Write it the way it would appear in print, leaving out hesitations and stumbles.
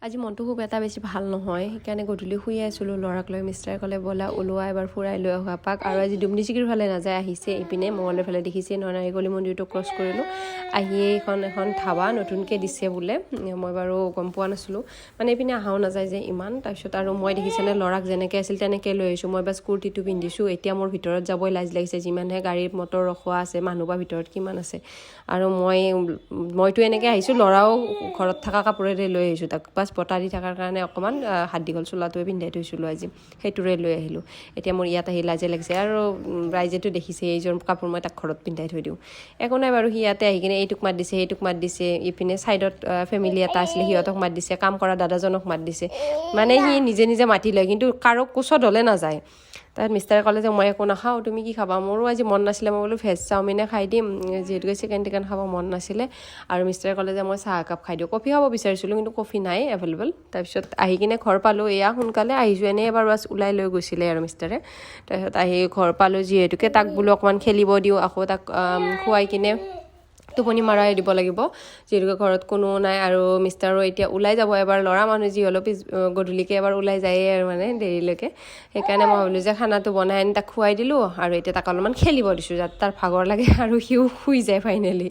আজি মনটো খুব এটা বেছি ভাল নহয়, সেইকাৰণে গধূলি শুই আছিলোঁ। ল'ৰাক লৈ মিষ্টাৰে ক'লে ব'লা ওলোৱা এবাৰ ফুৰাই লৈ অহা পাক। আৰু আজি ডুমডিচিকিৰ ফালে নাযায়, আহিছে ইপিনে মঙলৰ ফালে দেখিছে নহয়, নাৰিকলি মন্দিৰটো ক্ৰছ কৰিলোঁ। আহিয়ে এখন ধাবা নতুনকৈ দিছে বোলে, মই বাৰু গম পোৱা নাছিলোঁ, মানে ইপিনে অহাও নাযায় যে ইমান। তাৰপিছত আৰু মই দেখিছেনে ল'ৰাক যেনেকৈ আছিল তেনেকৈ লৈ আহিছোঁ। মই বাছ কুৰ্তিটো পিন্ধিছোঁ, এতিয়া মোৰ ভিতৰত যাবই লাজ লাগিছে, যিমানহে গাড়ী মটৰ ৰখোৱা আছে, মানুহ বা ভিতৰত কিমান আছে। আৰু মইতো এনেকৈ আহিছোঁ, ল'ৰাও ঘৰত থকা কাপোৰেৰে লৈ আহিছোঁ তাক, বাছ বতাহ দি থকাৰ কাৰণে অকণমান হাত দীঘল চোলাটোৱে পিন্ধাই থৈছিলোঁ আজি, সেইটোৰে লৈ আহিলোঁ। এতিয়া মোৰ ইয়াত আহি লাজে লাগিছে, আৰু ৰাইজেতো দেখিছে এইযোৰ কাপোৰ মই তাক ঘৰত পিন্ধাই থৈ দিওঁ। একো নাই বাৰু, সি ইয়াতে আহি কিনে এইটোক মাত দিছে সেইটোক মাত দিছে, ইপিনে ছাইডত ফেমিলি এটা আছিলে সিহঁতক মাত দিছে, কাম কৰা দাদাজনক মাত দিছে, মানে সি নিজে নিজে মাতি লয়, কিন্তু কাৰো কোচত হ'লে নাযায়। তাৰপিছত মিষ্টাৰে ক'লে যে মই একো নাখাওঁ, তুমি কি খাবা? মোৰো আজি মন নাছিলে, মই বোলো ভেজ চাওমিনে খাই দিম, যিহেতুকে চিকেন টিকেন খাব মন নাছিলে। আৰু মিষ্টাৰে ক'লে যে মই চাহ একাপ খাই দিওঁ, কফি খাব বিচাৰিছিলোঁ কিন্তু কফি নাই এভেইলেবল। তাৰপিছত আহি কিনে ঘৰ পালোঁ, এয়া সোনকালে আহিছোঁ, এনেই এবাৰ বাছ ওলাই লৈ গৈছিলে আৰু মিষ্টাৰে। তাৰপিছত আহি ঘৰ পালোঁ, যিহেতুকে তাক বোলো অকণমান খেলিব দিওঁ, আকৌ তাক খুৱাই কিনে টোপনি মৰাই দিব লাগিব, যিহেতুকে ঘৰত কোনো নাই। আৰু মিষ্টাৰো এতিয়া ওলাই যাব এবাৰ, ল'ৰা মানুহ যি হ'লেও গধূলিকৈ এবাৰ ওলাই যায়েই আৰু মানে দেৰিলৈকে। সেইকাৰণে মই ভাবিলোঁ যে খানাটো বনাই আনি তাক খুৱাই দিলোঁ, আৰু এতিয়া তাক অলপমান খেলিব দিছোঁ যাতে তাৰ ভাগৰ লাগে আৰু সিও শুই যায় ফাইনেলি।